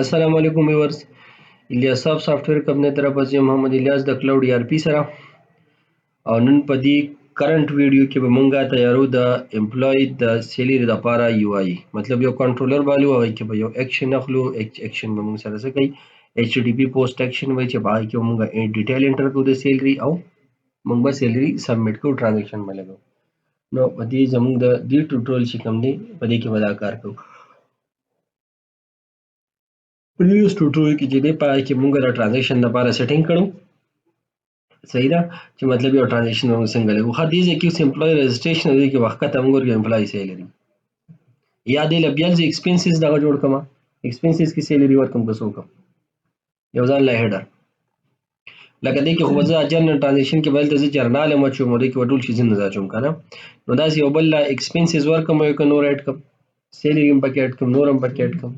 अस्सलाम वालेकुम व्यूअर्स Ilyas صاحب سافټویر کمپنۍ طرف از محمد الیاس د کلاود ار پی سره او نن په دې کرنٹ ویډیو کې به مونږه تیارو د امپلوی د سیلری لپاره یو آی مطلب یو کنټرولر والو هغه کې به یو اکشن اخلو اکشن به مونږ سره څه کوي ایچ ټی پی پوسټ اکشن وای چې باندې کې مونږه ډیټیل انټر کوو د سیلری او مونږ به سیلری سبمټ کوو ټرانزیکشن باندې نو په دې زمونږ د دې ټوټورل چې کوم دی په دې کې به دا کار کوو پریویس ټوټورل کې چې دی پای کې مونږ د ټرانزیکشن لپاره سیټینګ کړو صحیح ده چې مطلب یو ټرانزیکشن موږ څنګه لګو خو دې ځکه چې امپلوي رجسټریشن دی کې وخت ته موږ امپلوي سیلری یا دې لبیل چې ایکسپنسز دا جوړ کما ایکسپنسز کې سیلری ورکم کوم کوم یو ځان له هډر لکه دې کې خو ځا جنرال ټرانزیکشن کې بل ته جرنال مچو مو دې کې وډول شي نه ځاچوم کنه نو دا یو بل ایکسپنسز ورکم یو کنو رائټ کم سیلری پکېټ کم نورم پکېټ کم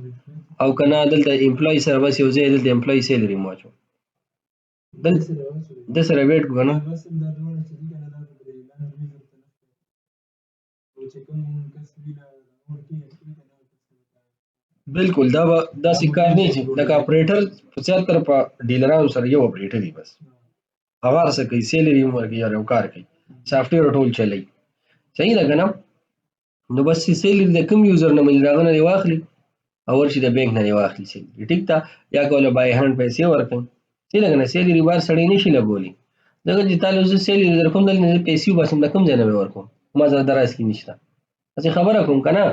او کنه دلته امپلوي سروس یو ځای دلته امپلوي سیلری ماچو د سره ویټ کوو نه بالکل دا داسې کار نه شي لکه اپریټر 75 په ډیلرانو سره یو اپریټر دی بس هغه څه کوي سیلری ورکوي یا یو کار کوي سافټویر ټول چلای صحیح ده کنه نو بس سیلری د کوم یوزر نه مې راغنه دی واخلي او ورشي د بانک نه واخلي سیلری ټیک تا یا کوله بای هاند پیسې ورکړي چې لګنه سیلری بار سړی نشي لګولي دغه چې تاسو زه سیلری در کوم دل نه پیسې باسم د کوم ځای نه ورکوم ما زړه دراز کې نشته چې خبره کوم کنه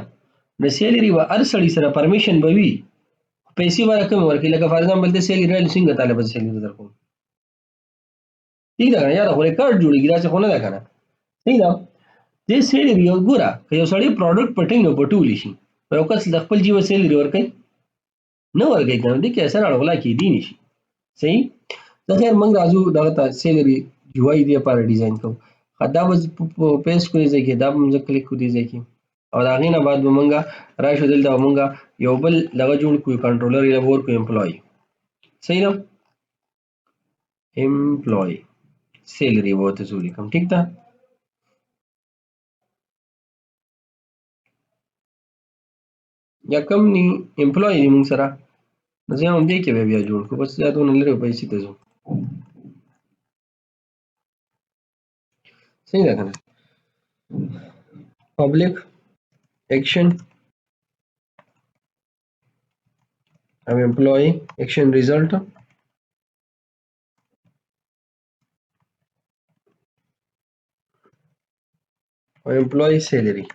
د سیلری و هر سړی سره پرمیشن به وي پیسې ورکوم ورکړي لکه فار ایگزامپل د سیلری رال څنګه طالب سیلری در کوم ٹھیک ده یار خو ریکارډ جوړیږي دا څه خو نه ده کنه صحیح ده دې سیلری یو ګوره که یو سړی پروډکټ پټینګ نو پټول شي یو کس د خپل جیو سیلری ورکړي نه ورکړي کنه دې کې اثر اړولا کې دی نشي صحیح دا خیر موږ راځو دغه ته سیلری یو آی دی لپاره ډیزاین کوو دا به پیسټ کوی ځکه دا موږ کلیک کوو دی ځکه او دا غینه بعد به موږ راشو دلته موږ یو بل لغه جوړ کوو کنټرولر یا ورکو امپلوي صحیح ده امپلوي سیلری وته زولي کوم ٹھیک ده یا کم نی امپلوي دی موږ سره زه هم دې کې بیا جوړ کوم بس دا ته لري پیسې ته زو صحیح ده کنه پبلک action of employee action result or employee salary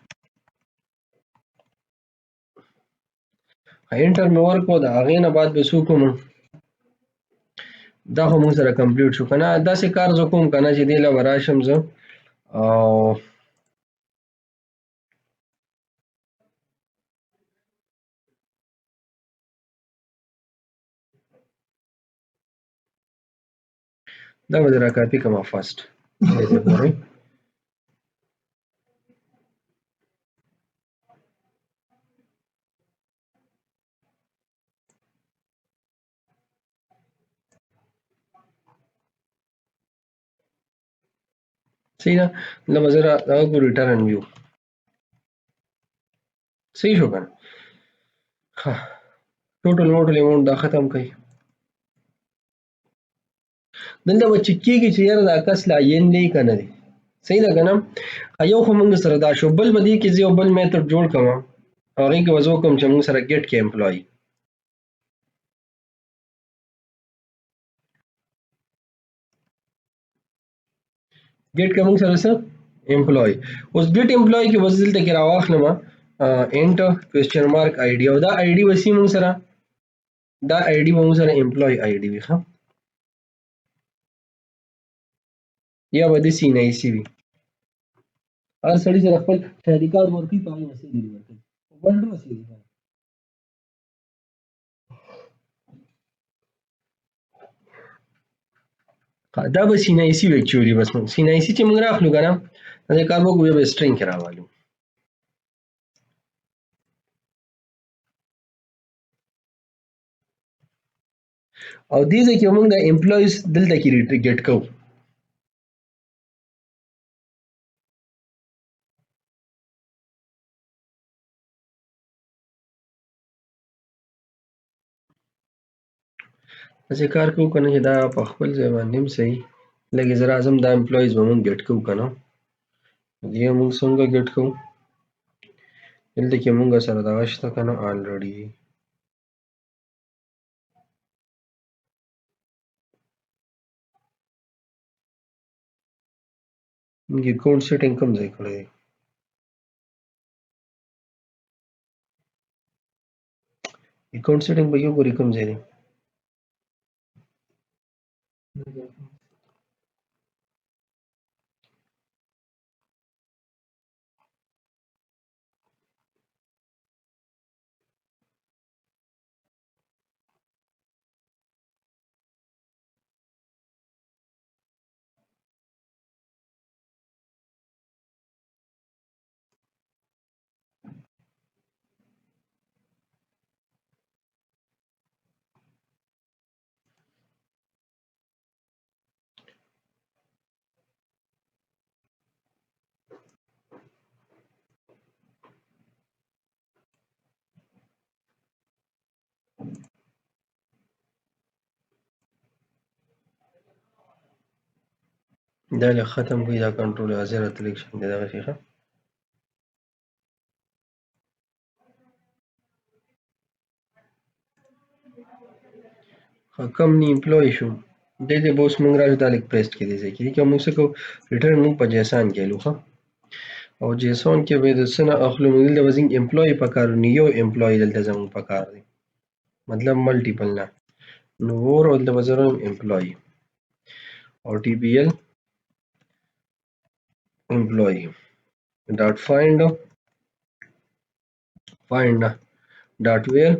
انټر مې ورکو دا هغې نه بعد به څه کوم دا خو موږ سره کمپلیټ شو کنه داسې کار زه کوم کنه چې دې له به راشم زه او دا به را کاپي کومه فرست صحیح ده لکه زه دغه کو ریټرن ویو صحیح شو کنه ښه ټوټل اماونټ دا ختم کړئ دلته به چک کېږي چې یاره دا کس لاین دی که نه دی صحیح ده که نه یو خو موږ سره دا شو بل به دې کې زه یو بل میتډ جوړ کړم هغې کې به زه وکړم چې موږ سره ګیټ کې امپلوي ګیټ کې موږ سره څه امپلوي اوس ګیټ امپلوي کې به زه دلته کې راواخلم انټر کوېسچن مارک آی ډي او دا آی ډي به سي موږ سره دا آی ډي به موږ سره امپلوي آی ډي وي ښه یا به د سی نه سی وي هر سړي سره خپل شهادي کارت ورکوي په هغې به سیلري ورکوي ورډ رسېږي دا به سی نه سی وي اکچولي بس موږ سی نه سی چې موږ راخلو که نه دا کار به وکړو بیا به سټرینګ کې راوالو او دې ځای کې موږ د امپلویز دلته کې ګیټ کوو چې کار کوو کنه چې دا په خپل ځای باندې هم صحیح لکه زه راځم دا امپلایز به مونږ ګټ کوو کنه دې مونږ څنګه ګټ کوو دلته کې مونږ سره دغه شته کنه آلریډي مونږ اکاونټ سیټینګ کوم ځای کړی دی اکاونټ سیټینګ به یو ګوري کوم ځای دی دا له ختم کړئ دا کنټرول حاضر سلیکشن دی دغه شي ښه کم نه امپلوي شو دې دې به اوس مونږ راځو دا لیک پریس کې دی ځای کې که مونږ څه کوو ریټرن مونږ په جیسان کې الو ښه او جیسون کې به د څه نه اخلو مونږ دلته به زموږ امپلوي پکار نو یو امپلوي دلته زموږ پکار دی مطلب ملټیپل نه نو اور دلته به زه راوړم امپلوي او ټي پی ایل امپلوي ډاټ فایند ډاټ ویر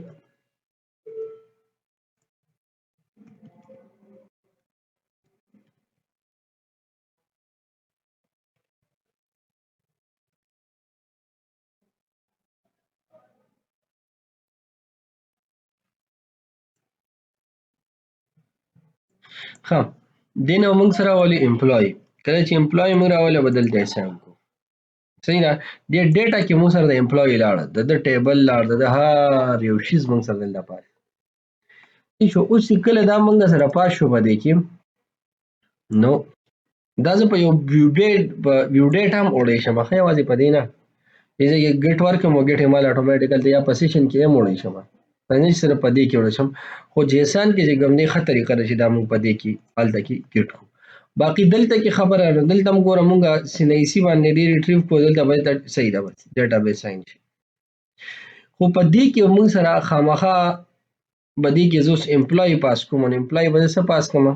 ښه دې نه مونږ سره راولي امپلوي کله چې امپلوي مونږ راولي به دلته اساین کو صحیح ده دې ډیټا کې مونږ سره د امپلوي لاړه د ټیبل لاړه د هر یو شیز مونږ سره دلته پاتې شو اوس چې کله دا مونږ سره پاس شو په دې کې نو دا زه په یو ویو ډیټ هم وړی شم ښه یوازې په دې نه دې ځای کې ګټ ورکړم او ګټ یې مال اټومیټیکل یا په سیشن کې هم وړی شم نه چې صرف په دې کې وړی شم خو جیسان کې چې کوم دی ښه طریقه ده چې دا مونږ په دې کې هلته کې ګټ کړو باقي دلته کې خبره ده دلته هم ګوره مونږ سینایسي باندې ډېر ریټریو کړو دلته به صحیح ده بس ډیټا بیس ساین شي خو په دې کې مونږ سره خامخا به دې کې زه اوس امپلوي پاس کوم نو امپلوي به زه څه پاس کوم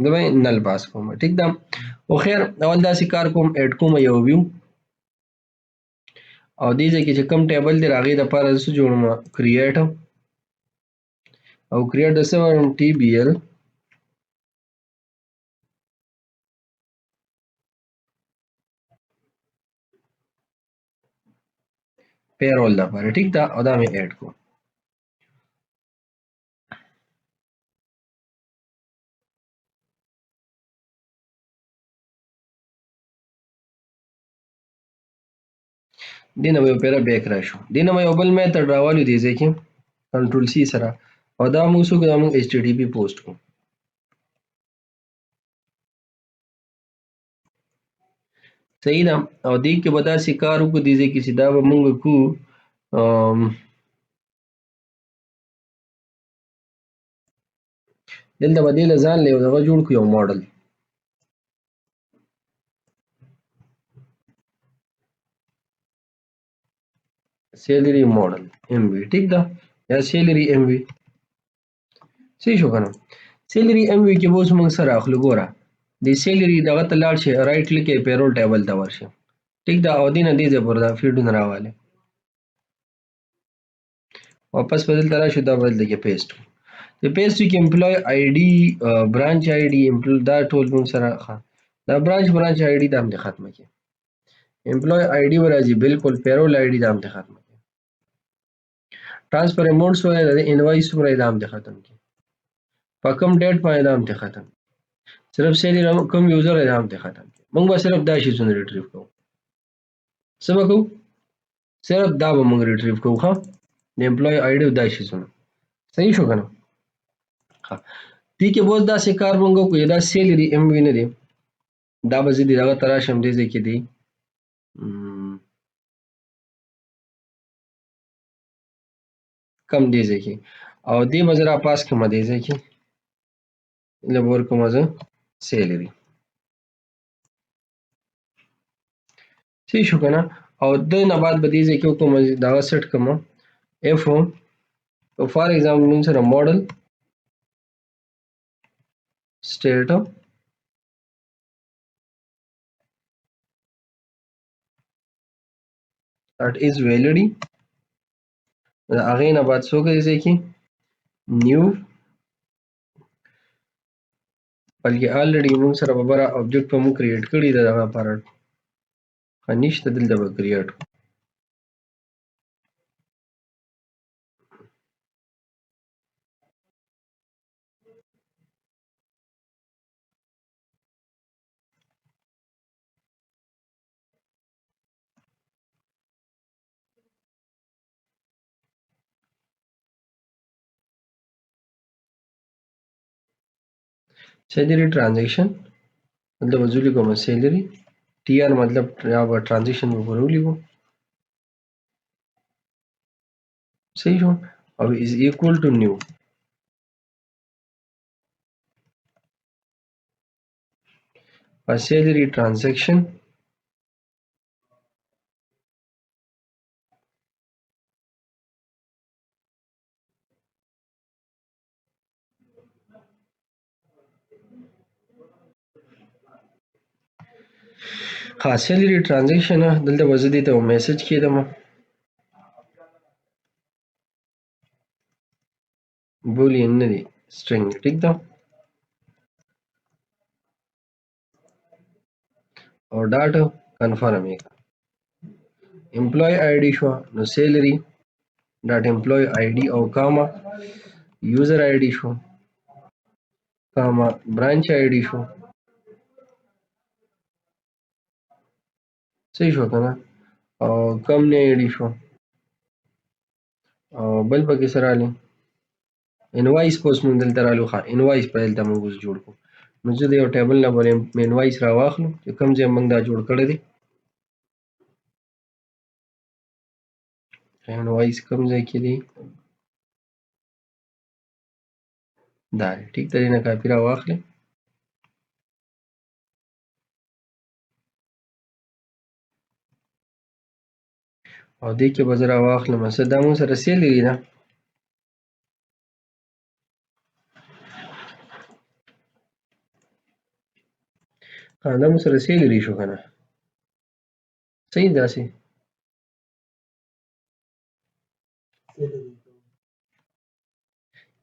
زه به نل پاس کوم ټیک ده خو خیر اول داسې کار کوم اډ کوم یو ویو او دې ځای کې چې کوم ټیبل دی هغې دپاره زه څه جوړوم کریټ او کریټ د څه وایم ټي بي ایل پیرول لپاره ټیک ده او دا مې اډ کوم دې نه به یو پیره بیک راشو دې نه به یو بل میتھډ راوالو دې ځای کې کنټرول سی سره او دا موږ څه کوو دا موږ ایچ ټي ټي پي پوسټ کوو صحیح ده او دې کې به داسې کار وکړو دې ځای کې چې دا به موږ کوو دلته به دې له ځان له یو دغه جوړ کړو یو ماډل سیلري ماډل ایم وی ټیک ده یا سیلري ایم وی صحیح شو کنه سیلري ایم وی کې به اوس موږ سره اخلو ګوره د سیلري دغه ته لاړ شي رائټ کلیک یې پیرول ټیبل ته ورشي ټیک ده او دې نه دې ځای پورې دا فیډونه راوالی واپس به دلته راشو دا به دلته کې پیسټ د پیسټ کې امپلوي آی ډي برانچ آی ډي دا ټول موږ سره دا برانچ آی ډي دا هم دې ختمه کړي امپلوي آی ډي به راځي بالکل پیرول آی ډي دا هم دې ختمه کړي ټرانسفر اماونټ څومره دی د انوایس څومره دی دا هم دې ختم کړي په کوم ډیټ باندې دا هم دې ختم صرف سیلري کوم یوزر دی دا هم دې ختم کړي موږ به صرف دا شیزونه ریټریو کوو څه به کوو صرف دا به موږ ریټریو کوو ښه د امپلوي آی ډي او دا شیزونه صحیح شو که نه ها دې کې به داسې کار مونږ وکړو دا سیلري ام وي نه دی دا به زه دې دغه ته راشم دې ځای کې دی کم دې ځای کې او دې به زه راپاس کړم دې ځای کې له به ورکړم زه سیلري صحیح شو که نه او د نه بعد به دې ځای کې وکړم دغه سیټ کړم اف هم فار ایگزامپل موږ سره ماډل state that is validity د هغې نه بعد څوک دې ځای کې نیو بلکې already موږ سره ببره object به موږ create کړي ده دغه لپاره نشته دلته به create salary transaction دلته به زه لیکم salary TR مطلب یا به transaction به پرې ولیکو صحیح شو او is equal to new a salary transaction salary transaction دلته به زه دې ته میسج کېدم boolean نه دی string ټیک ده او ډاټ کنفرم یې employee ID شو نو salary ډاټ employee ID او کاما user ID شو کاما branch ID شو صحیح شو کنه او کمپنی ID شو او بل پکې سره رالی انوایس پوس مونږ دلته رالو ښه انوایس په دلته مونږ اوس جوړ کړو نو زه د یو ټیبل نه به انوایس راواخلم چې کوم ځای مونږ دا جوړ کړی دی انوایس کوم ځای کې دی دا دی ټیک ده دې نه کاپي راواخلئ او دې کې به زه راواخلم څه دا مونږ سره سیلري ده دا مونږ سره سیلري شو که نه صحیح داسې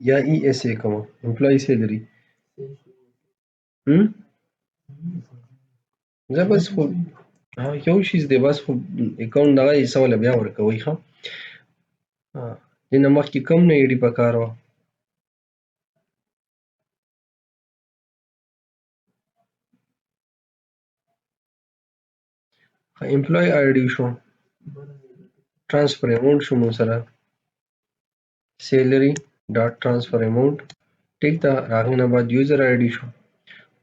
یا ای ایس ای کوم امپلای سیلري زه بس خو یو شیز دی بس خو اکاونټ دغه حصه ولا بیا ورکوئ ښه دې نه مخکې کوم نه ایډي پکار وه امپلای آی ډي شو transfer amount شو مونږ سره salary dot transfer amount ټیک ده هغې نه بعد user id شو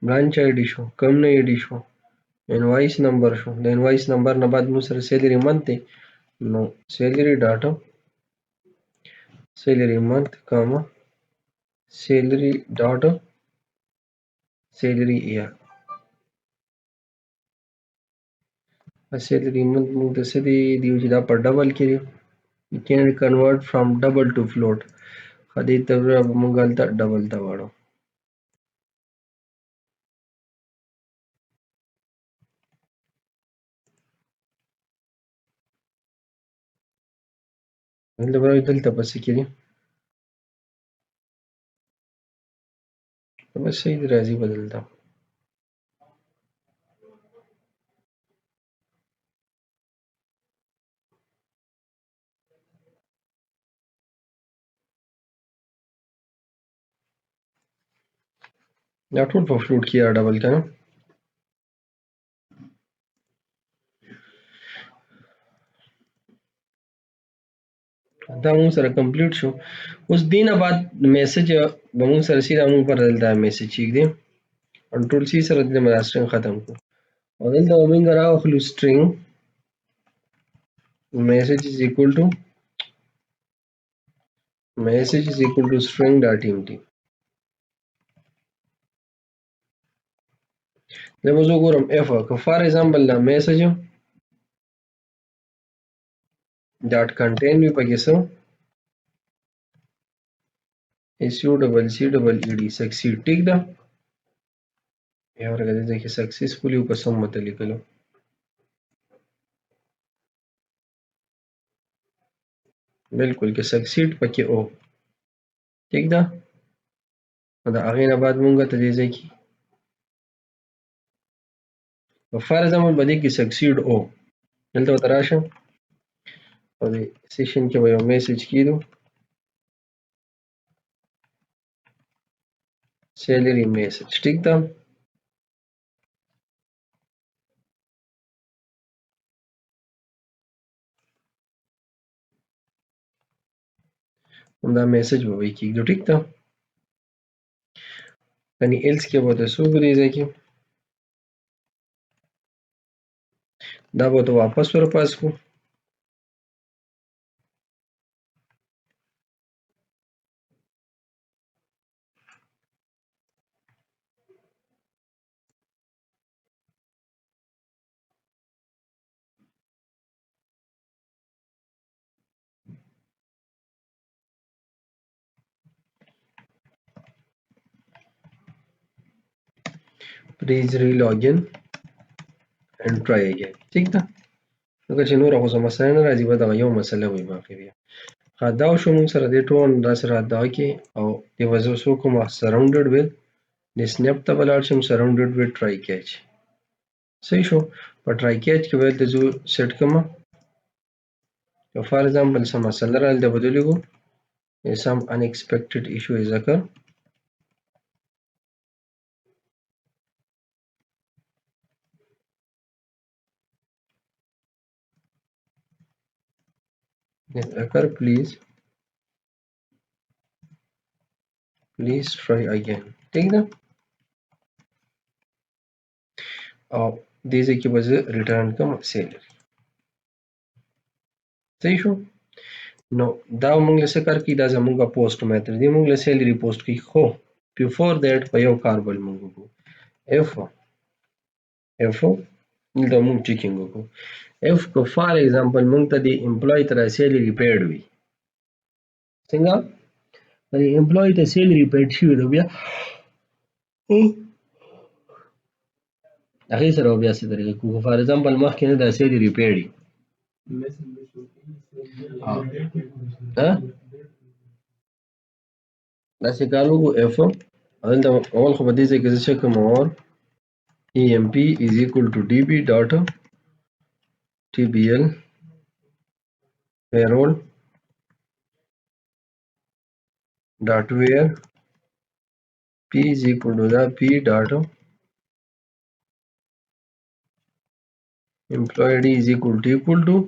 branch id شو company id شو invoice number شو د invoice number نه بعد مونږ سره salary month دی نو salary data salary month comma salary data salary year salary month مونږ ته څه دی دیو چې دا په ډبل کې دی you can convert from double to float دې ته مونږ هلته ډبل ته واړو دلته پسې کې دی بس صحیح دی راځي به دلته دا ټول په فلوټ کې را ډبل کنه دا موږ سره کمپلیټ شو. اوس دینه بعد میسج به موږ سره سیده موږ پر دلته میسج چیک دی کنټرول سی سره د ماسترینګ ختم کو او دلته موږ راوخلو string message is equal to string.empty. زه به زه ګورم if که for example دا message dot contain وي پکې څه succeed succeed ټیک ده یا ورګه دې کې successfully او قسم مت لیکلو بالکل کې succeed پکې او ټیک ده دا هغه نه بعد مونږ ته دې ځکه for example باندې کې succeed او دلته تراشه او دې سیشن کې یو میسج کیدو salary message ټیک ده دا میسج به وي کیږي ټیک ده کني ایلس کې به تاسو ګورئ چې دا به ته واپس ورپاس کو please re-log in and try again ٹھیک ده اگر چې نور خو مسله نه راځي به دا یو مسله وي باقي بیا دا شو موږ سره دې ټول دا سره دا کې او د وزو سو کوم سراوندډ وذ د سنپ ته بلار شم سراوندډ وذ ټرای کیچ صحیح شو په ټرای کیچ کې ول د زو سیټ کما فار ایگزامپل سم مسله را د بدلېګو some unexpected issue is occur please try again ٹھیک ده او دې ځکه به زه ریټرن کوم سیلری صحیح شو نو دا موږ له څه کار کی دا زموږه پوسټ میتھډ دی موږ له سیلری پوسټ کی خو بیفور دیٹ په یو کار بل موږ کو اف دا موږ چیکینګ کو اف کو فار ایگزامپل موږ ته دی امپلوی تر سیلری پیډ وی څنګه دی امپلوی ته سیلری پیډ شي نو بیا هغه سره بیا څه طریقه کو فار ایگزامپل مخکې نه دا سیلری پیډ داسې کار وکړو اف دلته اول خو به دې ځای کې زه څه کوم اور emp is equal to db dot tbl payroll dot where p is equal to the p dot employee id is equal to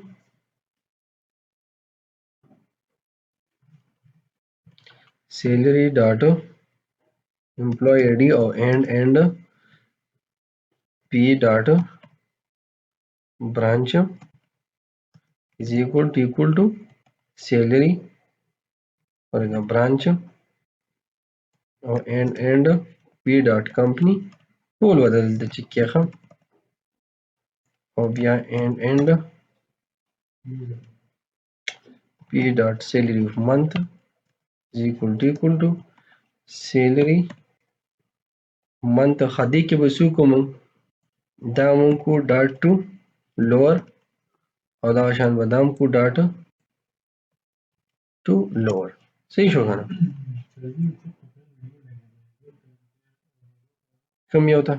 salary dot employee id or and p dot branch is equal to salary or a branch or and p dot company ټول بدل د چکیخه او بیا and p dot salary of month is equal to salary month خدي کې بسو کوم دا مون کو ډاټ ټو لوور او دا شان بدام کو ډاټ ټو لوور صحیح شو کنه کوم یو تا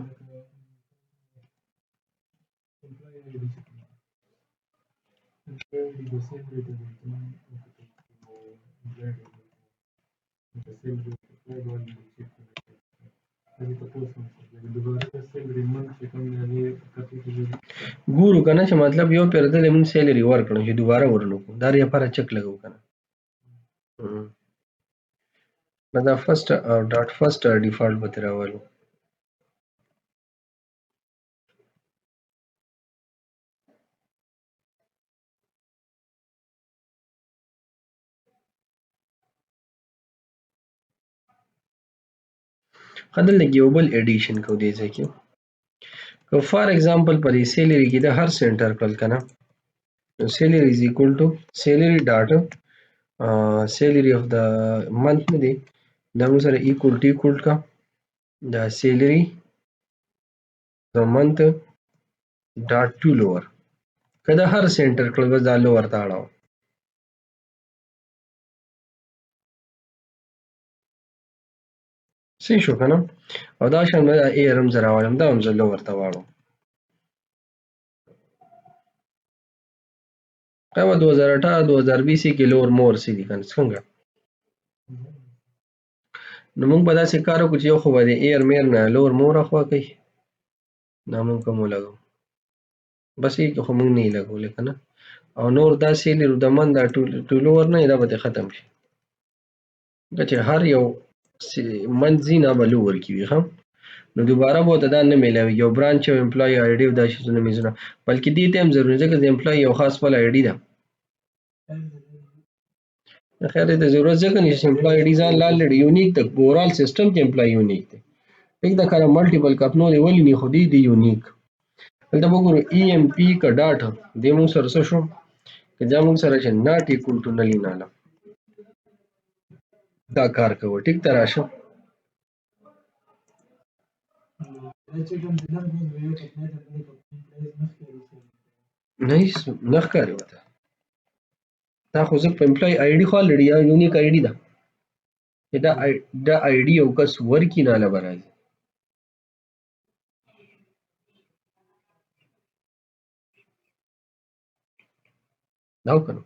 ګورو کنه چې مطلب یو پیر د مون سیلری ورکړو چې دوباره ورنو دا لري لپاره چک لګو کنه دا فرست ډاټ فرست ډیفالت به ترې راولو. ښه دلته کې یو بل ایډیشن کوو دې ځای کې. که فار ایگزامپل په دې سیلري کې د هر څه انټر کړل که نه، نو سیلري از اکول ټو سیلري ډاټ سیلري اف د منث نه دی دا موږ سره equal to equal کا دا salary the month dot to lower کدا هر سنټر کړل بس دا لوور ته اړه صحیح شو کنه. او دا شان دا ای ارم زرا والم دا هم زه لوور ته واړو قبل 2018 2020 کې لوور مور سي دي کنه څنګه. نو موږ به داسې کار وکړو چې یو خو به د ایر میر نه لوور مور اخوا کوي دا موږ کوم لګو بس یې خو موږ نه لګولې کنه. او نور دا سیلري د من دا ټولور نه دا به ختم شي چې هر یو منځي نه به لوور کیږي هم نو دوباره به ته دا نه میلاوي یو برانچ او امپلای آی ډي او دا شیزونه میزونه بلکې دې ته هم ضروري ځکه د امپلای یو خاص فل آی ډي ده خیر د ضرورت ځکه نشي امپلای آی ډي ځان لاله یونیک د اورال سیستم کې امپلای یونیک دی یک دا کار ملټیپل کپنو دی ولی نه خودي دی یونیک دلته وګورو ای ام پی کا ډاټ د موږ سره څه شو که دا موږ سره چې ناٹ ایکول ټو نلی ناله دا کار کوو ټیک ته راشه نه نه ښکاري وته دا خو زه په امپلای آی ډي خو لري یا یونیک آی ډي ده دا آی ډي یو کس ورکی ناله برازي دا وکړو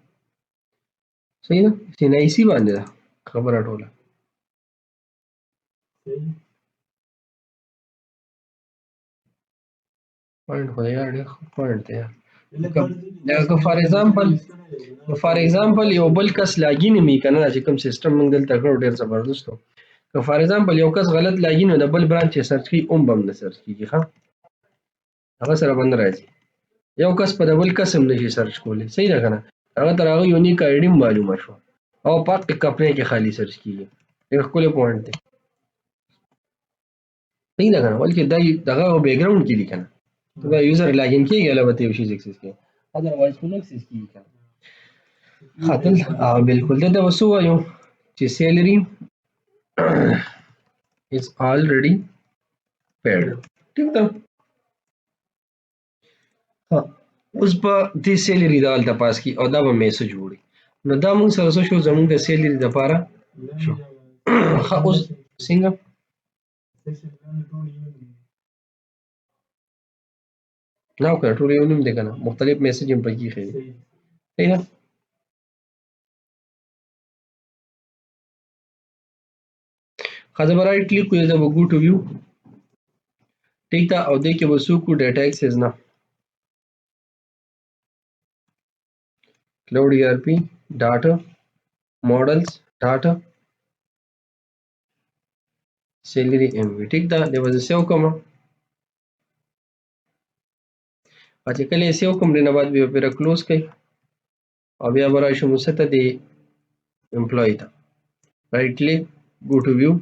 صحیح ده چې نایسي باندې ده خبره ټوله پوینټ خو یار ډېر پوینټ دی لکه فار ایگزامپل یو بل کس لاګین می کنه چې کوم سیستم موږ دلته کړو ډېر زبردست و که فار ایگزامپل یو کس غلط لاګین نو د بل برانچ سرچ کی بم نه سرچ کیږي ښه هغه سره بند راځي یو کس په بل قسم نشي سرچ کولی صحیح ده کنه هغه تر هغه یونیک آی ډي معلومه شو او پاک کپنه کې خالی سرچ کیږي ډېر ښکلی پوینټ دی صحیح ده کنه بلکې دغه بیک ګراوند کې دی کنه دا یوزر لاګین کیږي البته یو شی اکسس کوي اذروایز خو نه اکسس کیږي کنه خاطر بالکل دا وسو وایو چې سیلری is already paid ٹھیک ده ها اوس په دې سیلری دا الته پاس کی او دا به میسج وړي نو دا موږ سره څه شو زموږ د سیلری د لپاره شو ها اوس څنګه نو کړ ټول یو نوم دی کنه مختلف میسج هم پکې خېږي صحیح ده خاصه برای کلیک کوی دا به ګو ټو ویو ٹھیک ده او دې کې به سو کو ډیټا ایکسس نه cloud ERP data models data salary MV ٹھیک ده د وځه سیو کوم چې کله سیو کوم نه بعد به پیرا کلوز کړئ او بیا برای شو مسته دی امپلوی ته رائټ کلیک گو ټو ویو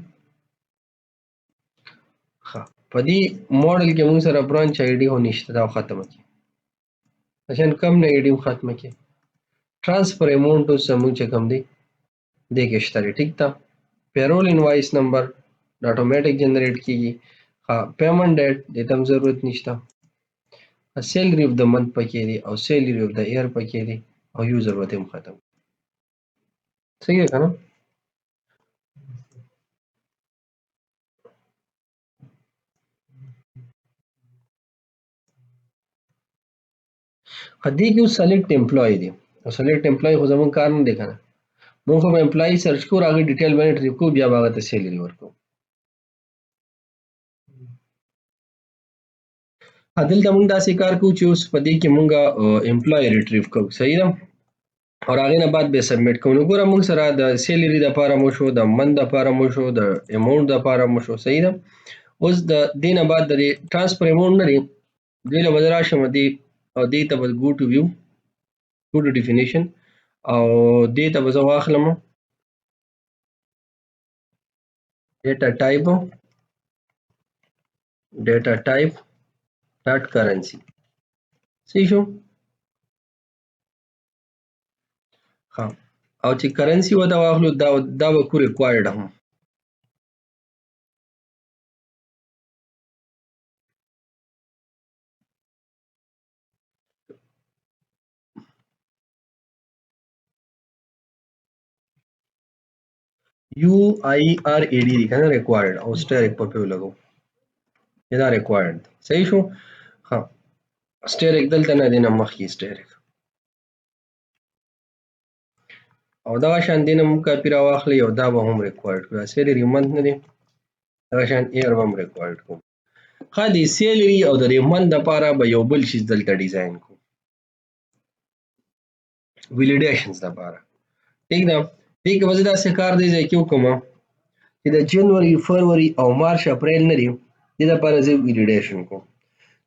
ها په دې ماډل کې موږ سره برانچ آی ډي هو نشته دا ختمه کی عشان کم نه آی ډي ختمه کی transfer amount اوس موږ چې کوم دی د کې شته ټیک تا پیرول انوایس نمبر د اتوماتیک جنریټ کیږي ها پیمنٹ ډیټ د تم ضرورت نشته سیلری اف د منث پکې دی او سیلری اف د ایئر پکې دی او یوزر وته ختم صحیح ہے کنه هدي کې سلیکټ امپلوی دی او سلیکټ امپلوی خو زمون کار نه دی کنه موږ خو امپلوی سرچ کو راغی ډیټیل باندې ټریپ کو بیا باغ ته سیلری ورکو عدل ته موږ داسې کار کوو چې اوس په دې کې موږ امپلوی ریټریو کوو صحیح ده او هغې نه بعد به سبمیټ کوو. نو ګوره موږ سره د سیلري دپاره مو شو، د منت دپاره مو شو، د اماونټ دپاره مو شو. صحیح ده. اوس د دې نه بعد د دې ټرانسفر اماونټ نه دی، دې له به زه راشم دې او دې ته به ګو ټو ویو، ګو ټو ډیفینیشن، او دې ته به زه واخلم ډیټا ټایپ ډاټ کرنسي. صحیح شو. ها، او چې کرنسي وته واخلو دا به کو ریکوایرډ هم یو آی آر ای ډی دی کنه، ریکوایرډ، او سټریک په پیو لګو، دا ریکوایرډ. صحیح شو. ها، سټریک دلته نه دی، نه مخکې سټریک، او دغه شان دې نه موږ کاپي راواخلئ او دا به هم ریکوایرډ کړو. دا سیلري منت نه دی، دغه شان ایر به هم ریکوایرډ کړو. ښه، د سیلري او د منت دپاره به یو بل شي دلته ډیزاین کړو، ویلیډیشنز دپاره. ټیک ده. دې کې به زه داسې کار دی ځای کې وکړم چې د جنوري، فروری او مارچ اپریل نه دی، دې دپاره زه ویلیډیشن کوم.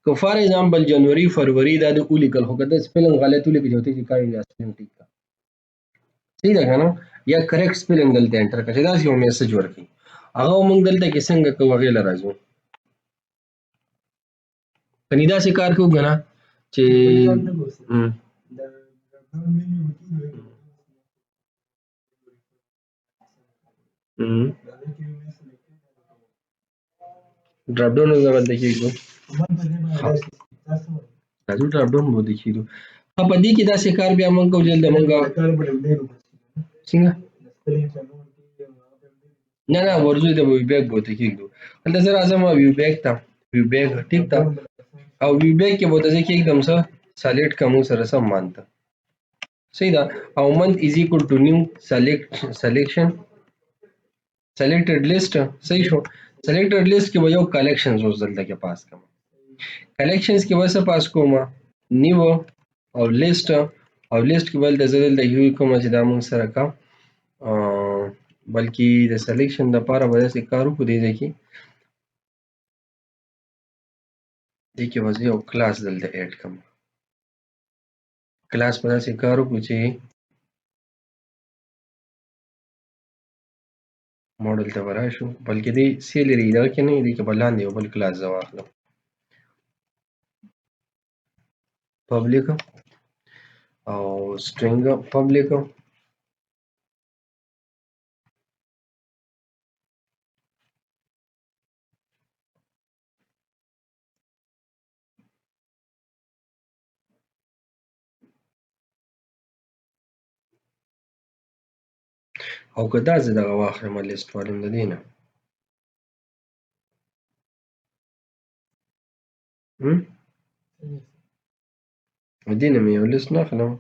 که فار ایگزامپل جنوري فروری دا د ولیکل، خو که د سپیلنګ غلط ولیکل چې ورته کاري دا سپیلنګ ټیک کا، صحیح ده که نه، یا کریکټ سپیلنګ دلته انټر کړه چې داسې یو میسج ورکړي. هغه موږ دلته کې څنګه کوو، هغې له راځو. کني داسې کار کوو که نه چې ډراپ ډاون به دلته کېږدو، راځو ډراپ ډاون به ورته کېږدو. په دې کې داسې کار بیا موږ کوو چې دلته موږ څنګه نه ورځو ته ویو بیک به ورته کېږدو. دلته زه راځم ویو بیک ته، ویو بیک ټیک ده، او ویو بیک کې به ورته زه کېږدم څه سلیکټ کړم موږ سره څه منت، صحیح ده. او منت از ایکول ټو نیو سلیکشن سلیکټډ لیست. صحیح شو. سلیکټډ لیست کې به یو کلیکشنز اوس دلته کې پاس کوم، کلیکشنز کې به څه پاس کوم، نیو او لیست، او لیست کې بل د زه دلته یو کوم چې دا موږ سره کا، بلکې د سلیکشن دپاره به داسې کار وکړو دې ځای کې، دې کې به زه یو کلاس دلته ایډ کړم. کلاس به داسې کار وکړو چې موډل ته به راشو، بلکې دې سیلري دغه کې نه وي، دې کې به لاندې یو بل کلاس زه واخلم، پبلیک او سټرینګ پبلیک، او که دا زه دغه واخلم لیست واخلم د دې نه د دې نه مې یو لیست نه اخلم،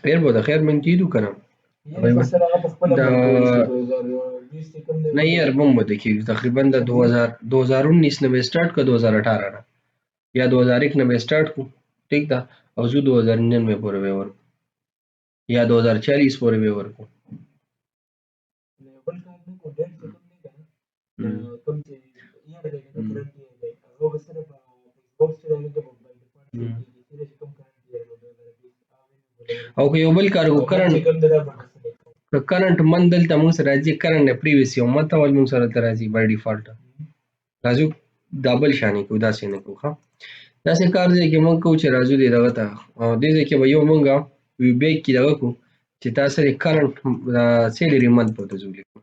خیر به د خیر من کېدو که نه نه یار بم به کېږي تقریبا د 2019 نه به سټارټ کړو، 2018 نه یا 2001 نه به سټارټ کړو، ټیک ده، او زه 2099 پورې به ورکړو یا 2040 پورې به ورکړو. او که یو بل کار وکړو کرنٹ منت دلته موږ سره راځي، کرنٹ نه پریویس یو منت اول موږ سره ته راځي بای ډیفالت، راځو دا بل شانې کوو، داسې نه کوو. ښه، داسې کار دی کې موږ کوو چې راځو دې دغه ته، او دې ځای کې به یو موږ ویو بیک کې دغه کوو چې تا سره کرنٹ سیلري منت په ورته زه ولیکو،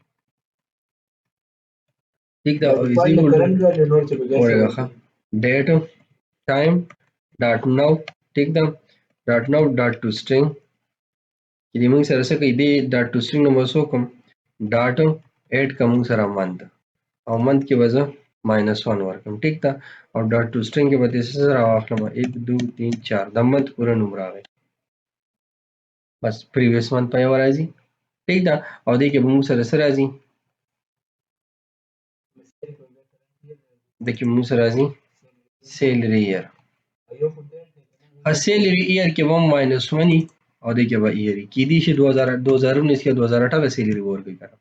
ٹھیک ده. او ورګه ښه ډیټ ټایم ډاټ نو، ټیک ده، ډاټ نو ډاټ ټو سټرینګ چې دې موږ سره څه کوي، دې ډاټ ټو سټرینګ نه به څه وکړم ډاټ ایډ کړم موږ سره منت، او منت کې به زه -1 ورکړم، ټیک ده. او ډاټ ټو سټرینګ کې به دې څه راواخلم 1 2 3 4 د منت پوره نوم راغی، بس پریویس منت په یوه راځي، ټیک ده. او دې کې به موږ سره څه راځي د کې موږ سره راځي سیلري ایئر سیلري ایئر کې به ماینس ونی او د کې به ایئر کې دي چې 2019 کې 2018 سیلري ورکړي کنه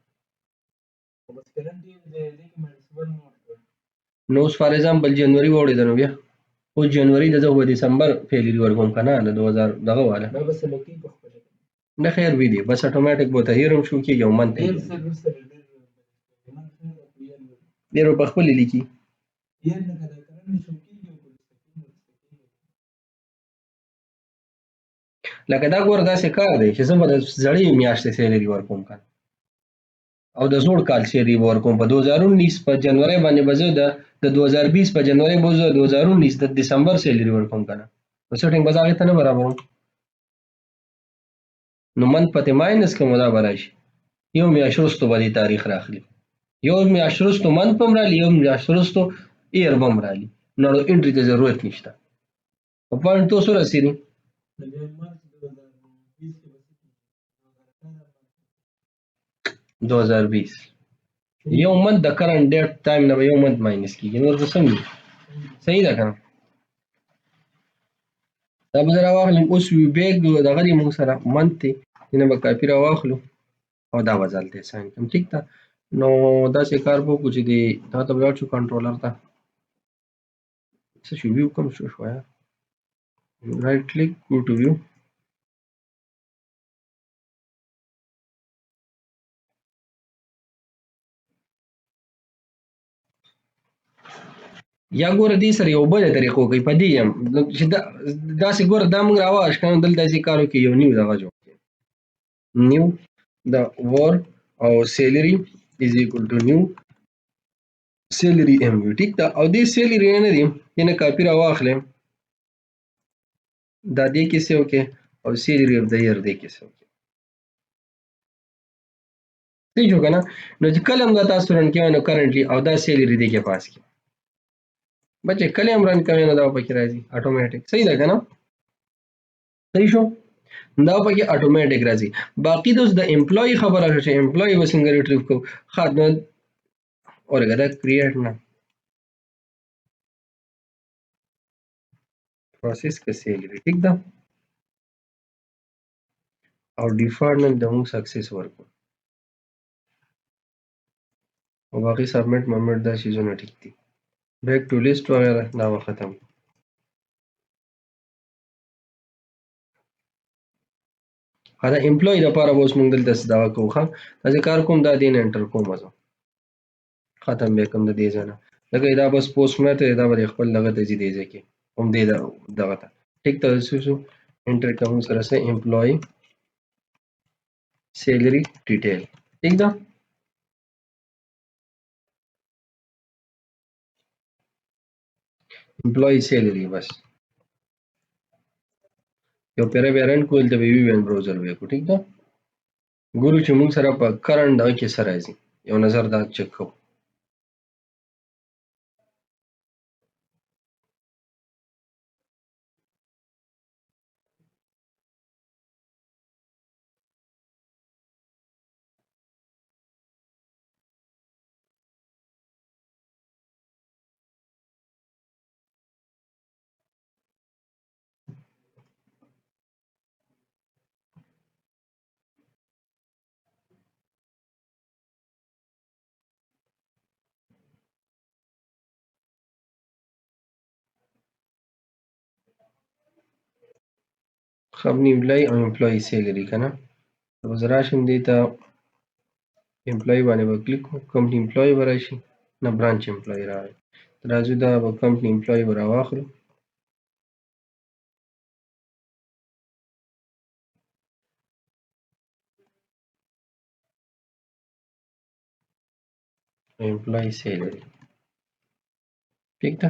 نو فار ایگزامپل جنوري وړي دنو بیا او جنوري د زو دسمبر فیلري ورکوم کنه د 2000 دغه والا نه خیر وی دی بس اتوماتیک بوته هیرم شو کې یو منت ډیرو په خپل لیکي لکه دا ګور داسې کار دی چې زه به د زړې میاشتې سیلري ورکوم کنه او د زوړ کال سیلري ورکوم په 2019 په جنوري باندې به زه د 2020 په جنوري به زه 2019 د دسمبر سیلري ورکوم کنه نو سیټینګ به هغه ته نه برابر نو منت پته ماینس کوم دا براشي یو میاشت وروسته باندې تاریخ راخلی یو میاشت وروسته منت پم رالی یو میاشت وروسته ایر بم رالی نو انټری ته ضرورت نشته په پوینټ تو سره سری 2020 یو منت د کرنٹ ډیټ ټایم نه یو منت ماینس کیږي نور څه سم صحیح ده کنه دا به را واخلم اوس وی بیگ دغه دی موږ سره منت نه به کاپی را واخلو او دا وځل ته ساين کوم ٹھیک ده نو دا څه کار وو چې دی دا ته بل شو کنټرولر ته څه شو ویو کوم شو شویا رائټ کلیک گو ټو ویو یا ګوره دې سره یو بل طریقو کوي په دې یم چې دا سه ګوره دا موږ راواش کنه دلته چې کارو کې یو نیو دغه جوړ نیو دا ور او سیلری از ایکوال ټو نیو سیلری ام وی ټیک دا او دې سیلری نه دی ینه کاپی را واخلم دا دې کې څه وکي او سیلری اف د ایئر دې کې څه وکي صحیح جو کنه نو چې کلم دا تاسو رن کې نو کرنټلی او دا سیلری دې کې پاس کی بچه کلم رن کوي نو دا پکې راځي اتوماتیک صحیح ده کنه صحیح شو دا پکې اتوماتیک راځي باقی دوس د امپلوي خبره شي امپلوي وسنګ ریټریو کو خدمت اورګه دا کریټ نه پروسس کې سیلری ټیک ده او ډیفالت نن د موږ سکسس ورکو او باقی سبمټ مومنت دا شیزونه ټیک دي بیک ټو لیست وغیرہ دا ختم دا امپلوي لپاره اوس موږ دلته دا کوو ښه دا کار کوم دا دین انټر کوم ازو ختم به کوم د دې ځنه لکه دا بس پوسټ مته دا به خپل لغه ته دي ځکه هم دې دغه ته ټیک ته شو انټر کوم سره سه امپلوي سیلری ډیټیل ٹھیک ده امپلوي سیلری بس یو پیره بیرن کول د وی وی براوزر وکړو ټیک ده ګورو چې موږ سره په کرنٹ دا کې سره راځي یو نظر دا چک کوو company employee او employee salary کنه اوس راشم دې ته employee باندې به کلیک کوم company employee به راشي نه branch employee راغی راځو دا به company employee به راواخلو employee salary ٹھیک ده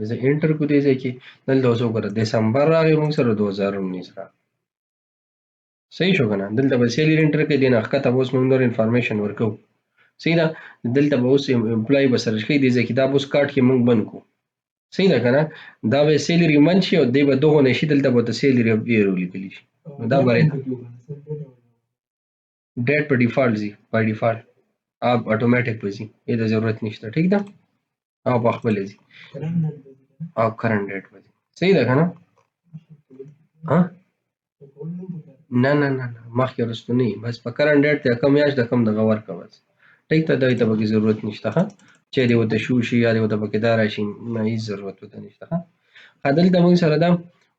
زه انټر کو دې ځکه دلته اوس وګوره دسمبر راغی موږ سره 2019 راغی صحیح شو کنه دلته به سیلری انټر کې دینه ښکته اوس موږ نور انفارمیشن ورکو صحیح ده دلته به اوس امپلای به سرچ کوي دې ځکه دا اوس کارت کې موږ بند کو صحیح ده کنه دا به سیلری منشي او دې به دغه نشي دلته به سیلری ډیر لیکلی شي دا بره ډیټ په ډیفالت زی بای ډیفالت اب اتوماتیک پزي اې د ضرورت نشته ٹھیک ده او په خپل دي او کرنٹ ډیټ باندې صحیح ده کنه ها نه مخکې وروسته نه بس په کرنٹ ډیټ ته کم یاش د کم دغه ورکه بس ټیک ته دای ته به ضرورت نشته ها چې دی وته شو شي یا دی وته پکې دار شي نه هیڅ ضرورت وته نشته ها عدل د موږ سره دا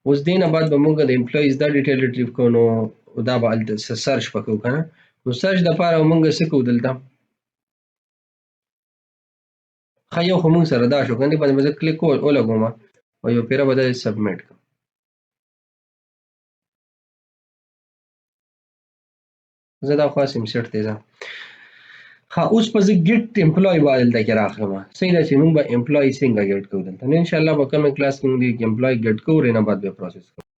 اوس دینه بعد به موږ د امپلویز دا ډیټیل ریټریو کوو نو دا به الته سرچ پکو کنه نو سرچ د پاره موږ څه کوو دلته خایو خو موږ سره دا شو کنه باندې به کلیک ولګوم او یو پیره به سبمیټ کوم زه دا خاصم سیټ ته ځم ها اوس په زه ګیټ امپلوي باندې دلته راغلم صحیح ده چې موږ به امپلوي څنګه ګیټ کوو دلته ان شاء الله په کومه کلاس کې موږ د امپلوي ګیټ کوو رینه بعد به پروسس کوو